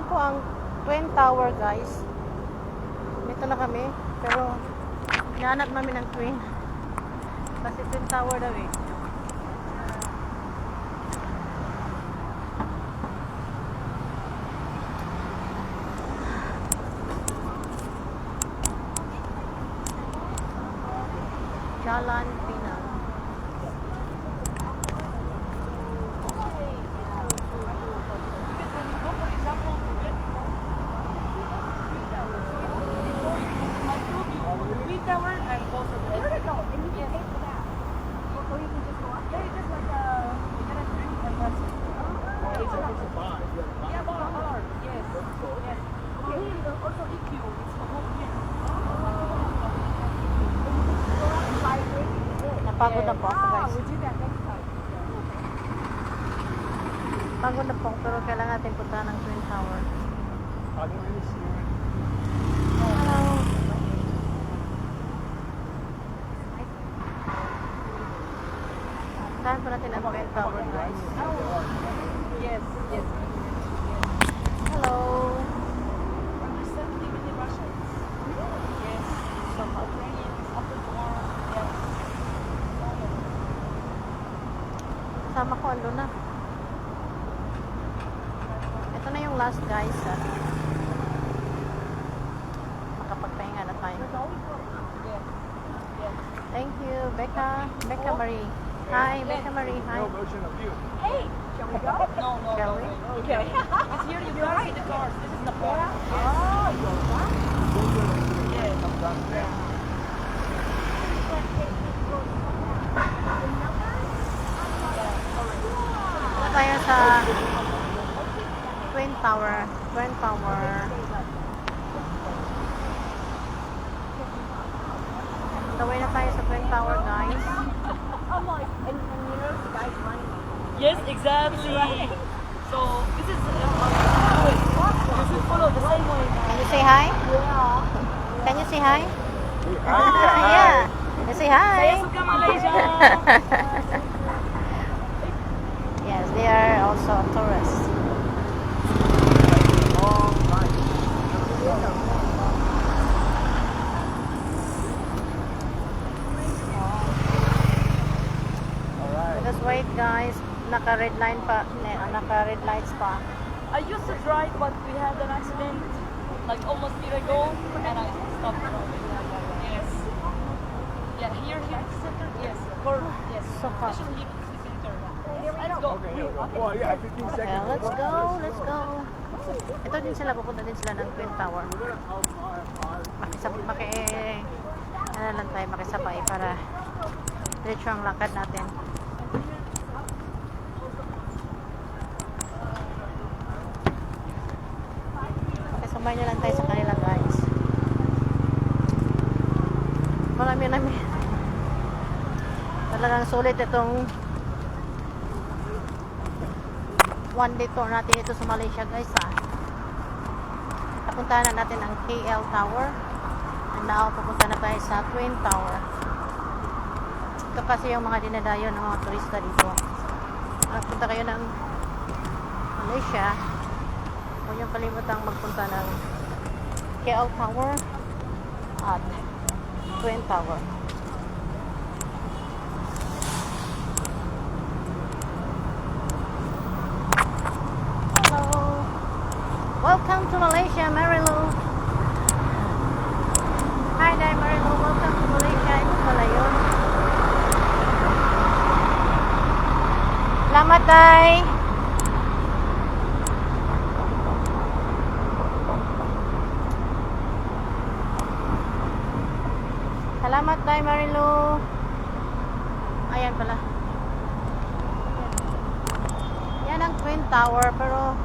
Yan po ang Twin Tower, guys. Dito na kami. Pero, hinahanap namin ng Twin. Kasi Twin Tower daw eh. Jalan Pinang. Napagod na po ako, guys. Pagod na po ako, pero kailangan natin puntahan ng Twin Tower. Hello. Saan po natin ang Twin Tower, guys? Yes, yes. Hello. Yes. So much. Sama ko, ando na. Ito na yung last, guys. Makapagpahinga na tayo. Thank you, Becca. Becca Marie. Hi, Becca Marie. Hi. Hey, shall we go? No, no. Shall we? Okay. It's here. You guys see the cars. This is the park. Oh, you're right. Yes. Tayo sa Twin Tower. Twin Tower. Taway na tayo sa Twin Tower, guys. And you know the guy's running. Yes, exactly. So this is you should follow the same way. Can you say hi? Yeah. Can you say hi? Yeah. You say hi. Saya suka Malaysia. Yes, they are also tourists. Just wait, guys. Naka-red line pa. Naka-red lights pa. I used to drive, but we had an accident like almost a year ago, and I stopped driving. Yes. Yeah, here in the center. Yes. For yes. So far. Especially in the center. Let's go. Okay, here we go. Well, yeah, 15 Okay, seconds. let's go. Let's go. Ito din sila. Pupunta din sila ng Twin Tower. Ano lang tayo, makisabay para diretso ang lakad natin. Sabay na lang tayo sa kanila, guys. Marami. Talagang sulit itong one day tour natin ito sa Malaysia, guys, ha. Napuntahan na natin ang KL Tower. And now, pupunta na tayo sa Twin Tower. Ito kasi yung mga dinadayo ng mga turista dito. Punta kayo ng Malaysia, huwag niyong kalimutang magpunta ng KL Tower at Twin Tower. Hello! Welcome to Malaysia, Marilu! Hi there, Marilu! Welcome to Malaysia. Ito pala yun. Salamat, Day! Salamat tayo, Marilu. Ayan pala. Yan ang Twin Tower, pero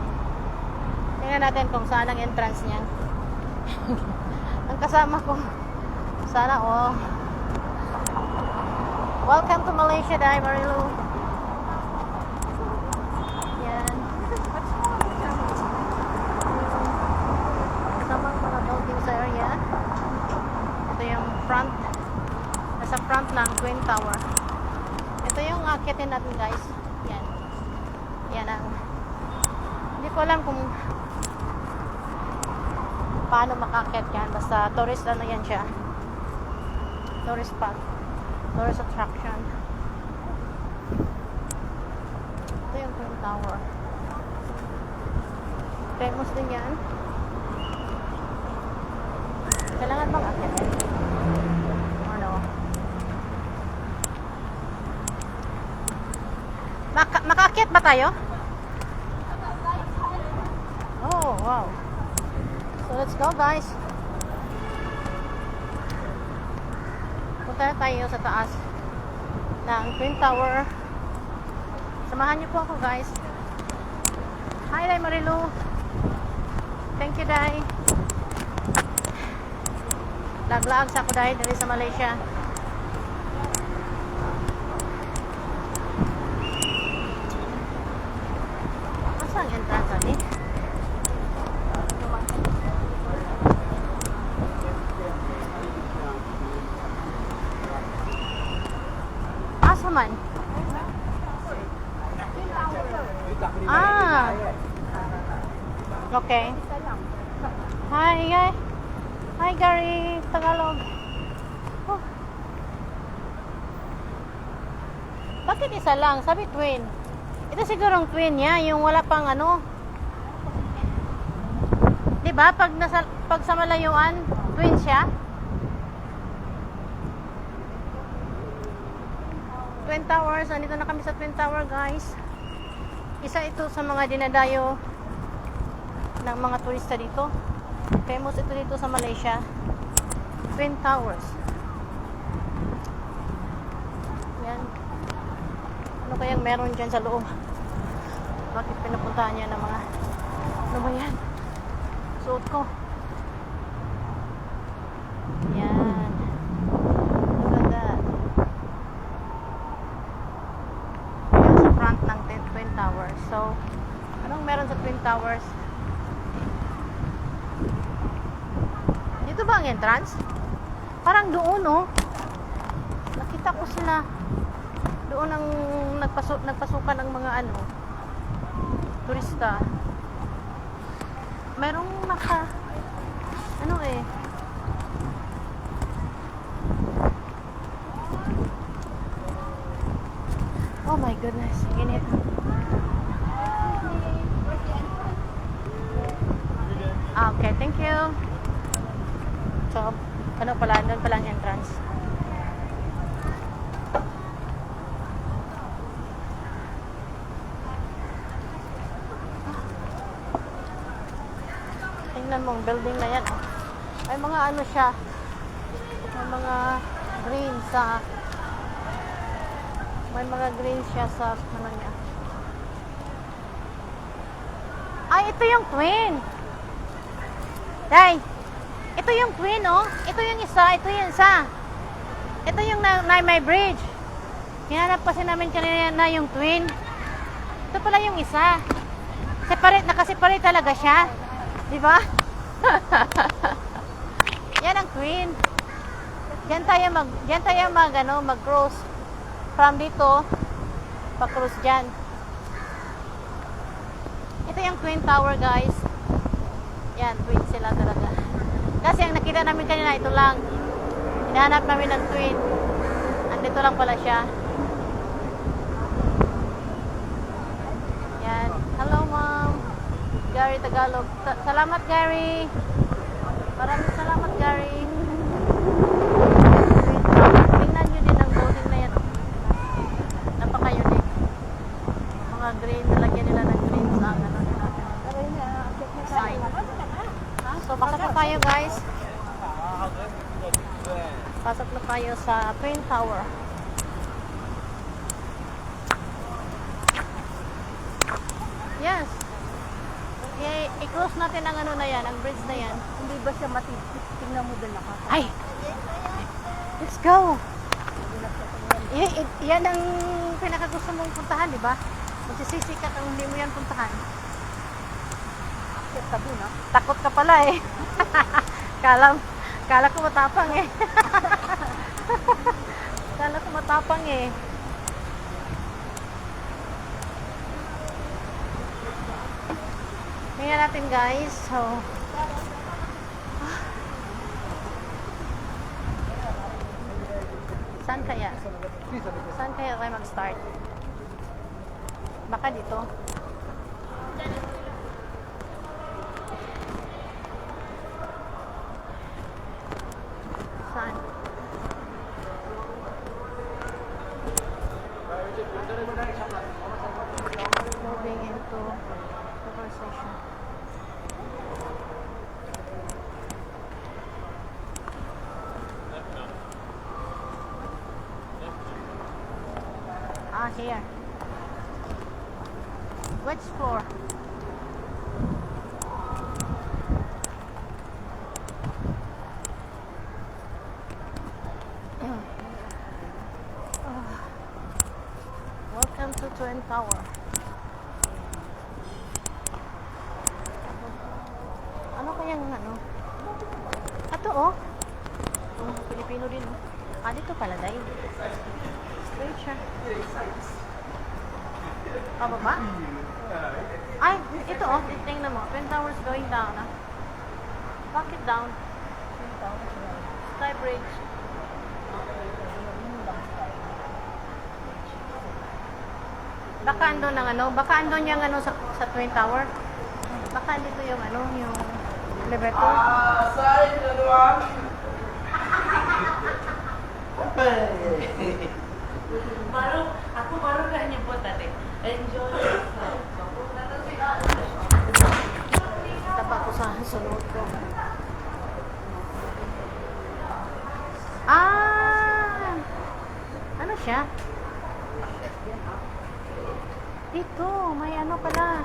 tingnan natin kung saan ang entrance niyan. Ang kasama ko. Sana, oh. Welcome to Malaysia, Day, Marilu. Yan. Kasama ang mga buildings sa area. Ito yung front. Nasa front lang, Twin Tower. Ito yung akitin natin, guys. Yan. Yan ang hindi ko alam kung paano makakit yan. Basta tourist ano yan siya. Tourist spot. Tourist attraction. Ito yung Twin Tower. Famous din yan. Kailangan bang akitin? Ano? Makaakyat ba tayo? Oh, wow. So, let's go, guys. Punta na tayo sa taas ng Twin Tower. Samahan niyo po ako, guys. Hi, Day Marilu. Thank you, Day. Laglaag sa ako, Day, dali sa Malaysia. Asa ang entrance, ani? Asa man? Ah. Okay. Hi, guys. Hi, Gary. Tagalog. Oh. Bakit isa lang? Sabi twin. Ito sigurong twin niya, yung wala pang ano. 'Di ba? Pag sa malayuan, twin siya. Twin Towers. Andito na kami sa Twin Tower, guys. Isa ito sa mga dinadayo ng mga turista dito. Famous ito dito sa Malaysia. Twin Towers. Yan. Ano kayang meron dyan sa loob? Bakit pinapuntahan niya ng mga ano ba yan? Suot ko. Yan. Look at that. Yan sa front ng Twin Towers. So, anong meron sa Twin Towers? Dito ba ang entrance? Parang doon, oh. Nakita ko sila. Doon ang nagpasukan ng mga ano, turista. Merong ano eh. Oh my goodness, init. Okay, thank you. So, ano pala, doon pala ang entrance. Tingnan mo, building na yan. Oh. May mga ano siya. May mga green sa ano niya. Ay, ito yung twin. Day, ito yung twin, oh. Ito yung isa, ito yung isa. Ito yung na may bridge. Hinanap kasi namin kanina na yung twin. Ito pala yung isa. Separate, nakaseparate talaga siya. Di ba? Yan ang twin. Diyan tayo mag-cross. From dito, pa-cross dyan. Ito yung Twin Tower, guys. Yan, twin sila talaga. Kasi ang nakita namin kanina, ito lang. Hinahanap namin ng twin. Andito lang pala siya. Yan. Hello, ma'am. Gary Tagalog. Salamat, Gary. Maraming salamat, Gary. Tingnan nyo din ang building na yan. Napaka-unique. Mga green, nalagyan nila ng green sa ano nila. Sign. So, pasok na tayo, guys. Pasok na tayo sa Twin Tower. Yes. I-close natin ang ano na yan, ang bridge na yan. Hindi ba siya matipid? Tingnan mo din ako. Ay! Let's go! Yan ang pinakagusto mong puntahan, di ba? Magsisisi ka kung hindi mo yan puntahan. Tabi na. Takot ka pala eh. Kala ko matapang eh. Kala ko matapang eh. Tingnan natin, guys. So, Saan kaya? Saan kaya tayo mag-start? Baka dito. Saan? Moving into conversation. Ah, here. Which floor? Welcome to Twin Tower. Ano kayang ano? Ato oh. Pilipino din oh. Ah, dito pala dahil. Straight siya. Ah, baba? Ay, ito oh. Tingnan mo. Twin Towers going down ah. Bakit down? Sky Bridge. Baka andun ng ano? Baka andun yung ano sa Twin Tower? Baka andito yung ano, yung elevator? Side, everyone. Baru ka niya po tate. Enjoy. Tapa ko sa sunod ko. Ah! Ano siya? Dito, may ano pala.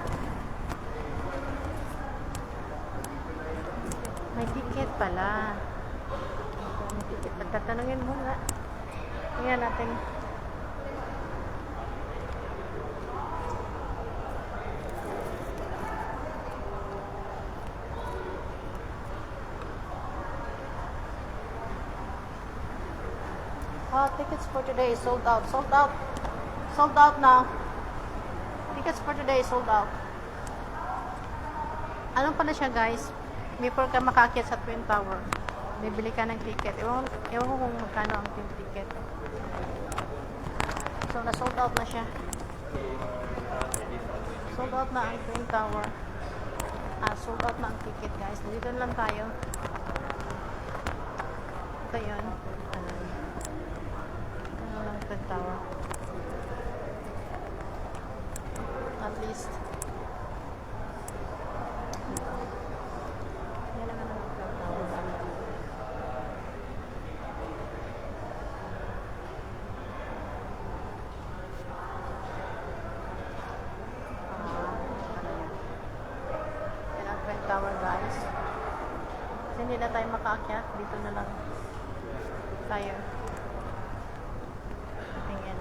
May ticket pala. May ticket. Tatanungin mo nga. Tingnan natin. Oh, tickets for today is sold out. Sold out. Sold out now. Tickets for today is sold out. Ano pala siya guys? Before ka makaakyat sa Twin Tower, bibili ka ng ticket. Ewan ko kung magkano ang ticket. So, na-sold out na siya. Sold out na ang Twin Tower. Ah, sold out na ang ticket guys. Dito na lang tayo. Ito yun. Ano lang Twin Tower. At least. Yan naman ang Twin Tower. Yan ang Twin Tower guys. Kasi hindi na tayo makaakyat. Dito na lang tayo. Tingin.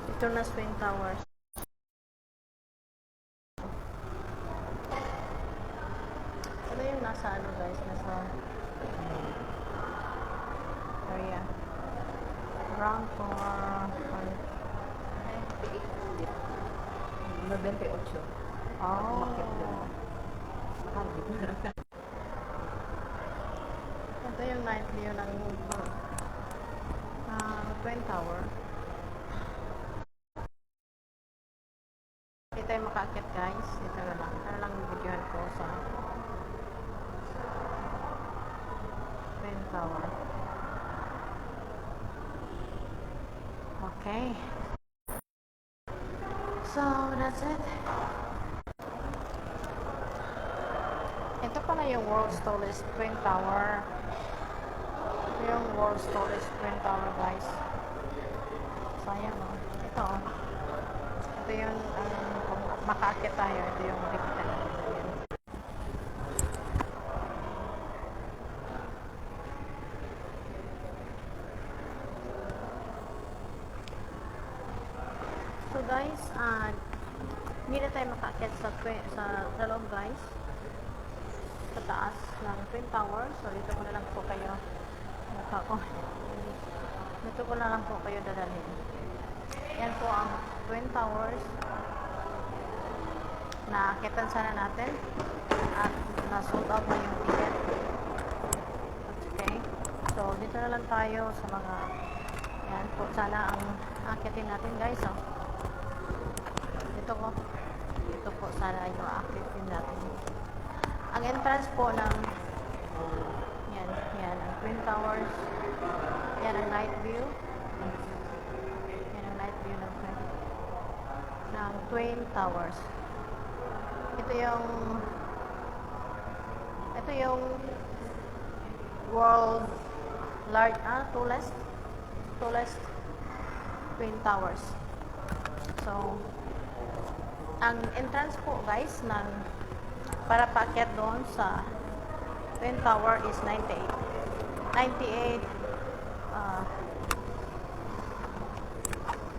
Ito na Twin Towers. Ito yung nasa ano guys, nasa area. Ground floor. 98. Oh. Ito yung night view ng Twin Tower. Hindi tayo makaakit guys. Ito na lang. Ano lang yung videohan ko sa Twin Tower. Okay. So, that's it. Ito pala yung world's tallest Twin Tower. Ito yung world's tallest Twin Tower guys. Sayang oh. Ito oh. Ito yung kung makaakit tayo, ito yung makikita natin. Ayan. So guys, hindi na tayo makaakit sa loob guys. Sa taas ng Twin Tower. So dito ko na lang po kayo dito ko na lang po kayo dadalhin. Yan po ang Twin Towers. naakitan sana natin at na-sold out na yung ticket. Okay. So, dito na lang tayo sa mga yan po. Sana ang akitin natin guys. Oh. Dito ko. Dito po sana yung akitin natin. Ang entrance po ng yan ang Twin Towers. Yan ang night view. Yan ang night view ng Twin Towers. Ito yung world tallest Twin Towers. So, ang entrance po guys para paakyat doon sa Twin Tower is 98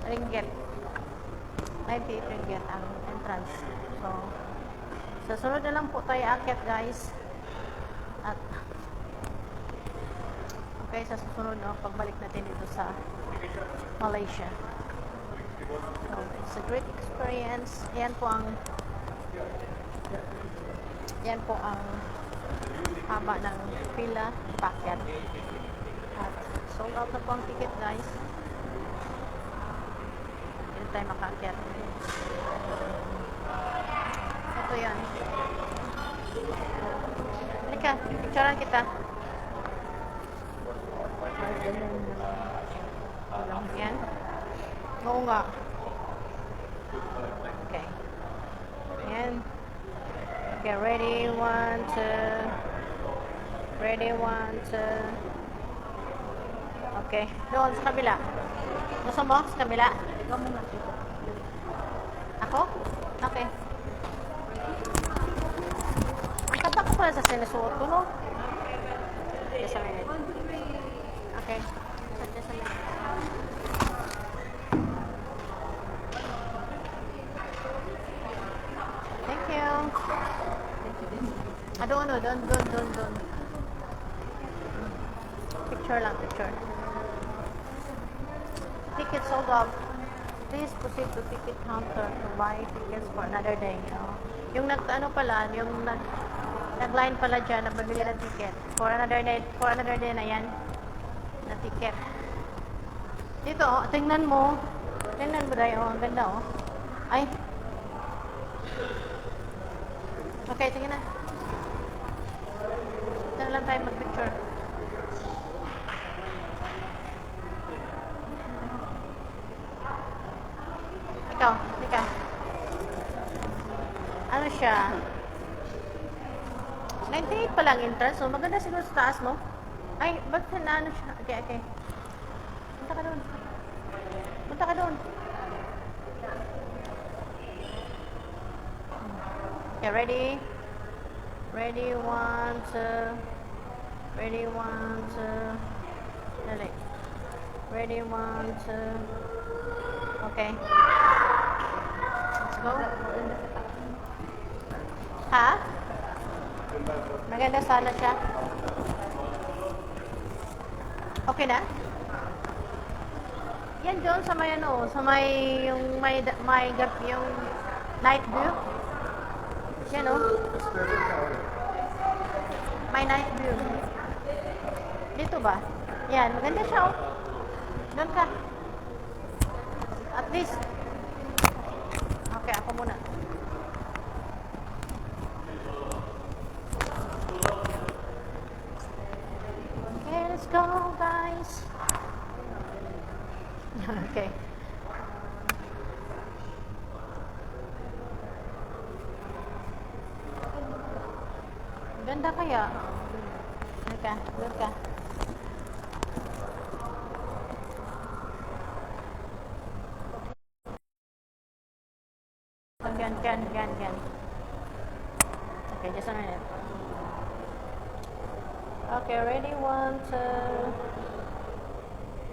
ringgit. 98 ringgit ang entrance. So, sa sunod na lang po tayo aakyat guys. At okay, sa susunod pagbalik natin dito sa Malaysia. So, it's a great experience. Yan po ang haba ng pila paakyat. At sold out na po ang ticket guys. Hindi tayo makaakyat. Ito yan. Halika, picturean kita. Yan. Oo nga. Okay. Yan. Okay, ready, 1, 2. Ready, 1, 2. Okay. Doon sa kabila. Gusto mo? Sa kabila? Ako? Okay. Ang taba ko pala sa sinusuot ko, no? Just a minute. Okay. Just a minute. Thank you. Doon. Picture lang, picture. Ticket sold out. Please proceed to ticket counter to buy tickets for another day. Yung nag-line pala dyan, nagbibili ng ticket. For another day na yan, na ticket. Dito, tingnan mo. Tingnan mo dahil, ang ganda, Ay. Okay, tingnan na. Ito na lang tayo mag-picture. Ikaw. Ano siya? 98 pa lang entrance, so maganda siguro sa taas, no? Ay, ba't na ano siya? Okay. Punta ka doon. Okay, ready? Ready, 1, 2. Ready, 1, 2. Dali. Ready, 1, 2. Okay. Let's go. Ha? Maganda sana siya. Okay na? Yan doon sa may sa may yung yung night view. Yan may night view. Dito ba? Yan, maganda siya Doon ka. At least. Okay, ako muna. Okay, let's go, guys. Okay. Ganda kaya. Doon ka. Gan. Okay, just a minute. Okay, ready, 1, 2.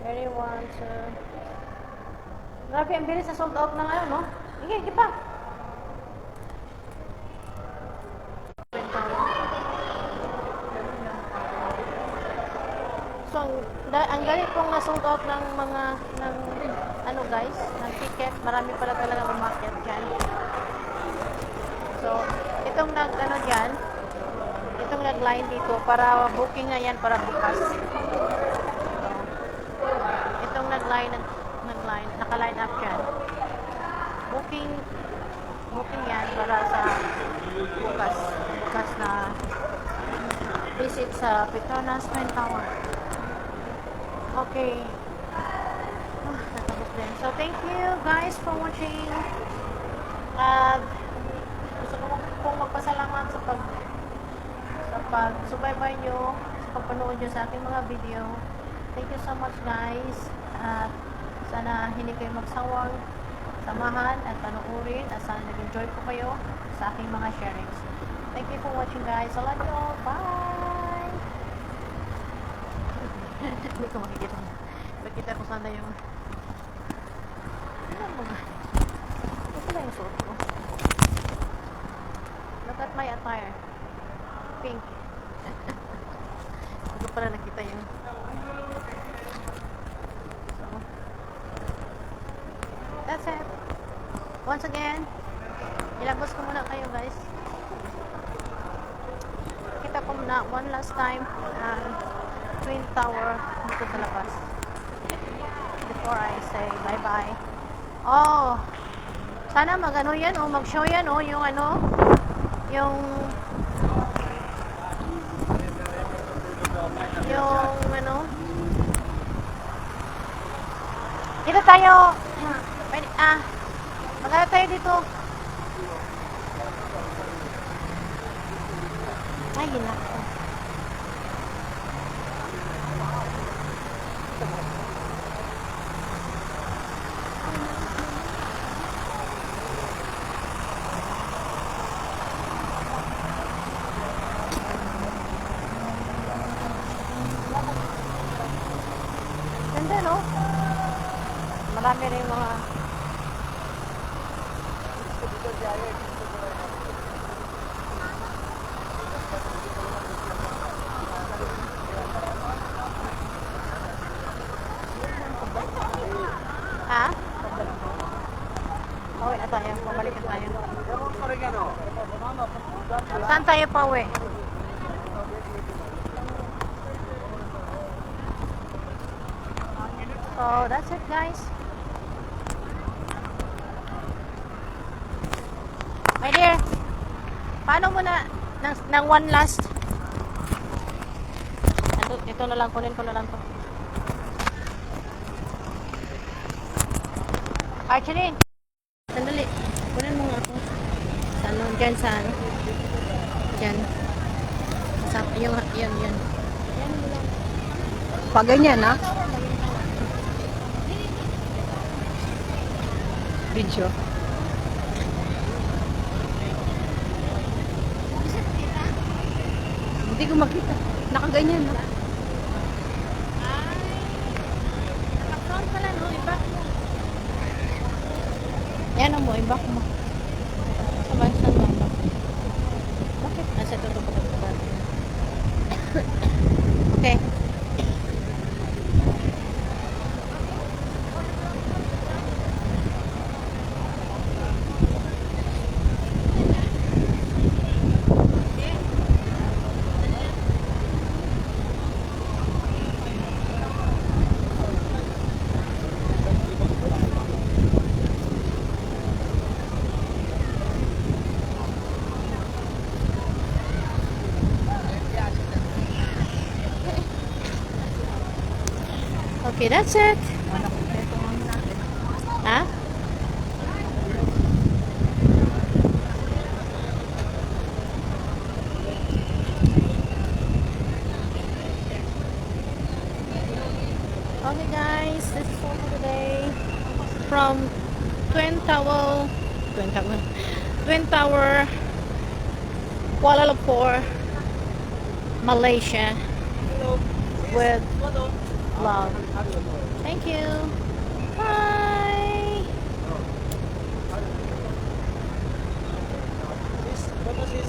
Ready, 1, 2. Grabe, ang bilis na sold out ng no? Sige pa. So, ang galit pong na-sold out ng mga, guys, ng ticket. Marami pala talaga umakyat dyan. So, itong ano diyan, itong nag-line dito para booking na yan para bukas. So, itong nag-line, naka-line up dyan. Booking yan para sa bukas na visit sa Petronas Twin Tower. Okay. Natapos din. So, thank you guys for watching. At gusto ko pong magpasalamat sa pagsubaybay nyo, sa pagpanood nyo sa aking mga video. Thank you so much guys. At sana hindi kayo magsawang samahan at panuorin at sana nag-enjoy po kayo sa aking mga sharings. Thank you for watching guys. I love you all. Bye! Hindi ko makikita. Makikita ko sana yung ano mo ba? Ito pala yung suot ko. Look at my attire. Pink. Hindi ko pala nakita yung so, that's it. Once again, ilabas ko muna kayo guys. Kita ko muna one last time ang Twin Tower dito sa labas before I say bye bye. Oh, sana mag-ano yan o mag-show yan o yung ano, yung ano, dito tayo. Pwede, mag-ano tayo dito. Ay, hinak ko. Ganda, no? Marami rin mga ha? Pauwi na tayo. Pabalik na tayo. Saan tayo pauwi? So, that's it guys. My dear, paano mo na ng one last? Ito na lang, kunin ko na lang to. Archery, sandali. Kunin mo nga ako. Sa ano, dyan sa ano. Dyan. Sa, yan. Yan mo lang. Pag ganyan, ha? Video. Hindi ko makita. Nakaganyan, ha? Naka-front pala, no? I-back mo. Yan mo, i-back mo. Saan ba? Bakit? Nasa ito ba? Okay. Okay, that's it. Ha? Okay guys, this is all for today. From Twin Tower, Kuala Lumpur, Malaysia, with love. Thank you. Bye. Sis,